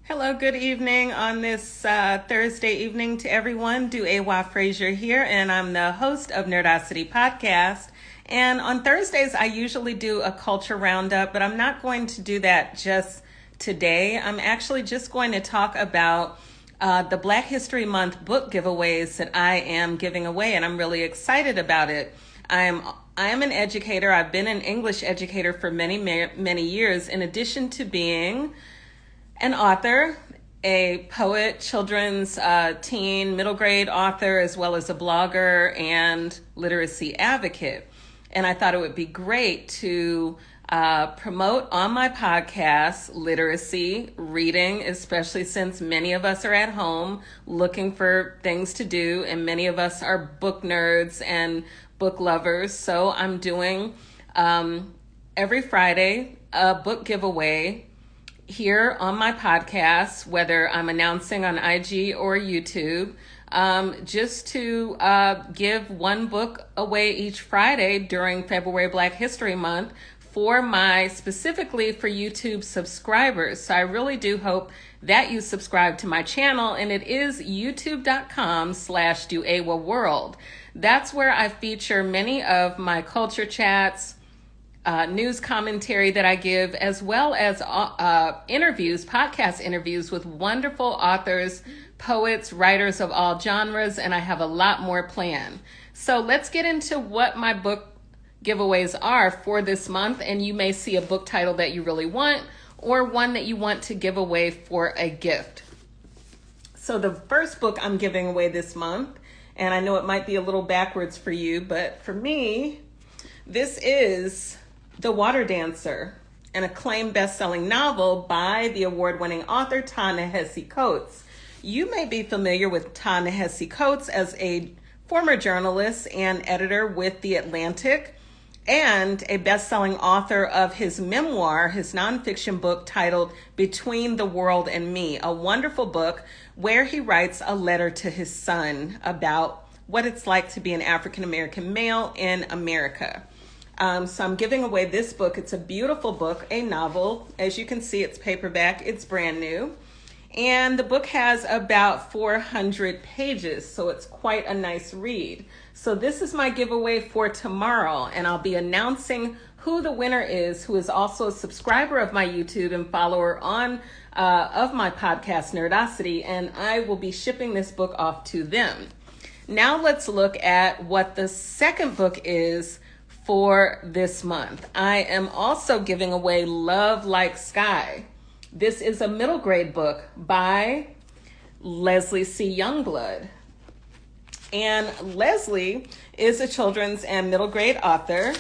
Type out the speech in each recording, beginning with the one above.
Hello, good evening on this Thursday evening to everyone. DuEwa Frazier here, and I'm the host of Nerdacity podcast. And on Thursdays, I usually do a culture roundup, but I'm not going to do that just today. I'm actually just going to talk about the Black History Month book giveaways that I am giving away, and I'm really excited about it. I am an educator. I've been an English educator for many years, in addition to being an author, a poet, children's, teen, middle grade author, as well as a blogger and literacy advocate. And I thought it would be great to promote on my podcast literacy, reading, especially since many of us are at home looking for things to do, and many of us are book nerds and book lovers. So I'm doing every Friday a book giveaway here on my podcast, whether I'm announcing on IG or YouTube, just to give one book away each Friday during February Black History Month specifically for YouTube subscribers. So I really do hope that you subscribe to my channel, and it is youtube.com/DuEwa World. That's where I feature many of my culture chats, news commentary that I give, as well as podcast interviews with wonderful authors, poets, writers of all genres, and I have a lot more planned. So let's get into what my book giveaways are for this month, and you may see a book title that you really want or one that you want to give away for a gift. So the first book I'm giving away this month, and I know it might be a little backwards for you, but for me, this is The Water Dancer, an acclaimed best-selling novel by the award-winning author Ta-Nehisi Coates. You may be familiar with Ta-Nehisi Coates as a former journalist and editor with The Atlantic, and a best-selling author of his memoir, his nonfiction book titled Between the World and Me, a wonderful book where he writes a letter to his son about what it's like to be an African-American male in America. So I'm giving away this book. It's a beautiful book, a novel. As you can see, it's paperback. It's brand new. And the book has about 400 pages, so it's quite a nice read. So this is my giveaway for tomorrow, and I'll be announcing who the winner is, who is also a subscriber of my YouTube and follower of my podcast, Nerdacity, and I will be shipping this book off to them. Now let's look at what the second book is for this month. I am also giving away Love Like Sky. This is a middle grade book by Leslie C. Youngblood. And Leslie is a children's and middle grade author.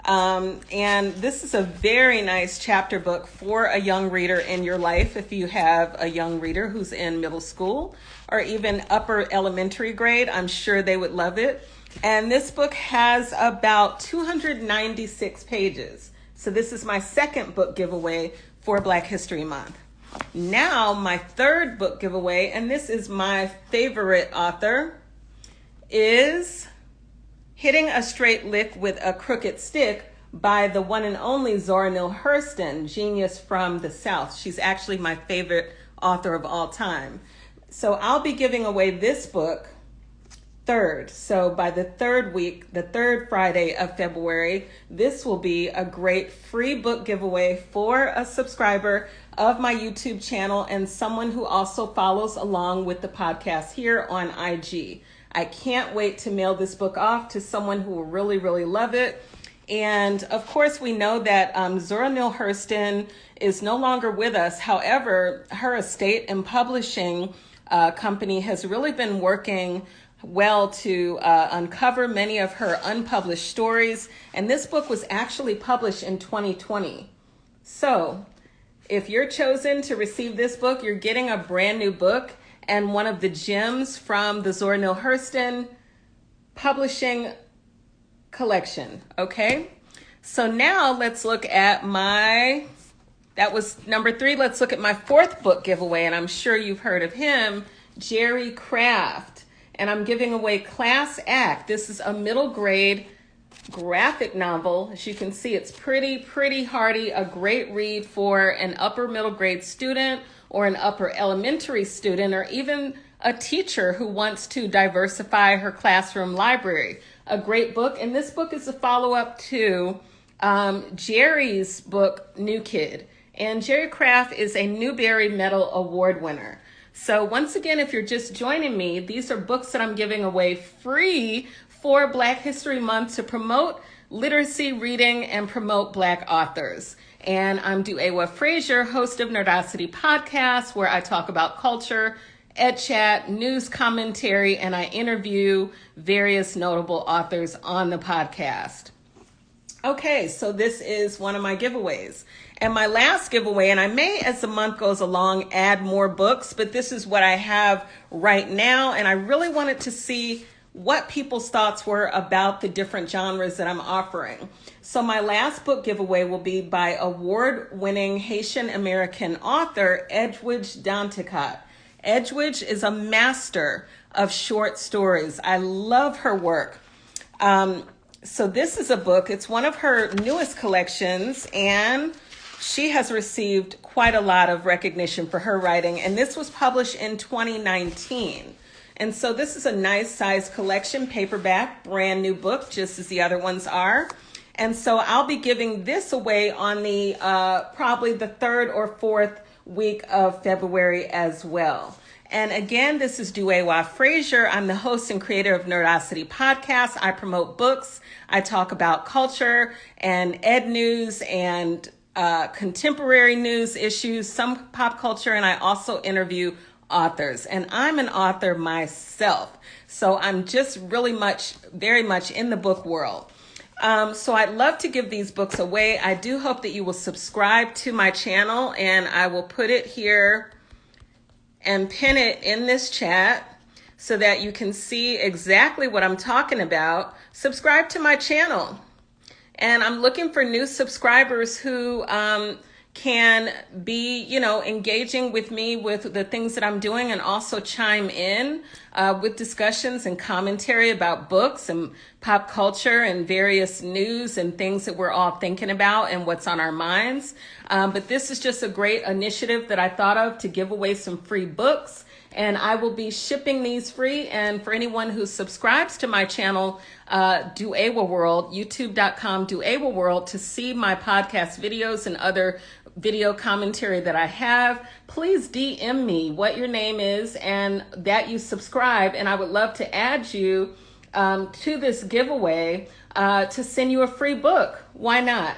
And this is a very nice chapter book for a young reader in your life. If you have a young reader who's in middle school or even upper elementary grade, I'm sure they would love it. And this book has about 296 pages. So this is my second book giveaway for Black History Month. Now my third book giveaway, and this is my favorite author, is Hitting a Straight Lick with a Crooked Stick by the one and only Zora Neale Hurston, genius from the South. She's actually my favorite author of all time. So I'll be giving away this book third. So by the third week, the third Friday of February, this will be a great free book giveaway for a subscriber of my YouTube channel and someone who also follows along with the podcast here on IG. I can't wait to mail this book off to someone who will really, really love it. And of course, we know that Zora Neale Hurston is no longer with us. However, her estate and publishing company has really been working well to uncover many of her unpublished stories. And this book was actually published in 2020. So if you're chosen to receive this book, you're getting a brand new book and one of the gems from the Zora Neale Hurston publishing collection. Okay. So now let's look at that was number 3. Let's look at my fourth book giveaway. And I'm sure you've heard of him, Jerry Craft. And I'm giving away Class Act. This is a middle grade graphic novel. As you can see, it's pretty hardy, a great read for an upper middle grade student or an upper elementary student, or even a teacher who wants to diversify her classroom library. A great book. And this book is a follow-up to Jerry's book, New Kid. And Jerry Craft is a Newbery Medal Award winner. So once again, if you're just joining me, these are books that I'm giving away free for Black History Month to promote literacy, reading, and promote Black authors. And I'm DuEwa Frazier, host of Nerdacity podcast, where I talk about culture, ed chat, news commentary, and I interview various notable authors on the podcast. Okay, so this is one of my giveaways. And my last giveaway, and I may, as the month goes along, add more books, but this is what I have right now. And I really wanted to see what people's thoughts were about the different genres that I'm offering. So my last book giveaway will be by award-winning Haitian American author, Edwidge Danticat. Edwidge is a master of short stories. I love her work. So this is a book. It's one of her newest collections, and she has received quite a lot of recognition for her writing. And this was published in 2019. And so this is a nice size collection, paperback, brand new book, just as the other ones are. And so I'll be giving this away on the probably the 3rd or 4th week of February as well. And again, this is DuEwa Frazier. I'm the host and creator of Nerdacity podcast. I promote books. I talk about culture and ed news and contemporary news issues, some pop culture, and I also interview authors. And I'm an author myself, so I'm just very much in the book world. So I'd love to give these books away. I do hope that you will subscribe to my channel, and I will put it here and pin it in this chat so that you can see exactly what I'm talking about. Subscribe to my channel. And I'm looking for new subscribers who can be, engaging with me with the things that I'm doing, and also chime in with discussions and commentary about books and pop culture and various news and things that we're all thinking about and what's on our minds. But this is just a great initiative that I thought of to give away some free books. And I will be shipping these free. And for anyone who subscribes to my channel, DuEwa World, youtube.com DuEwa World, to see my podcast videos and other video commentary that I have, please DM me what your name is and that you subscribe. And I would love to add you to this giveaway to send you a free book. Why not?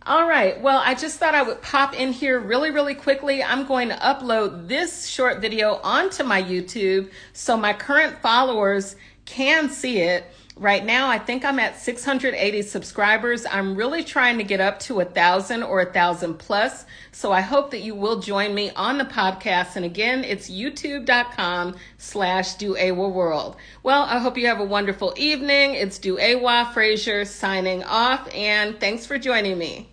All right. Well, I just thought I would pop in here really quickly. I'm going to upload this short video onto my YouTube so my current followers can see it. Right now, I think I'm at 680 subscribers. I'm really trying to get up to 1,000 or 1,000 plus. So I hope that you will join me on the podcast. And again, it's youtube.com/DuEwa World. Well, I hope you have a wonderful evening. It's DuEwa Frazier signing off, and thanks for joining me.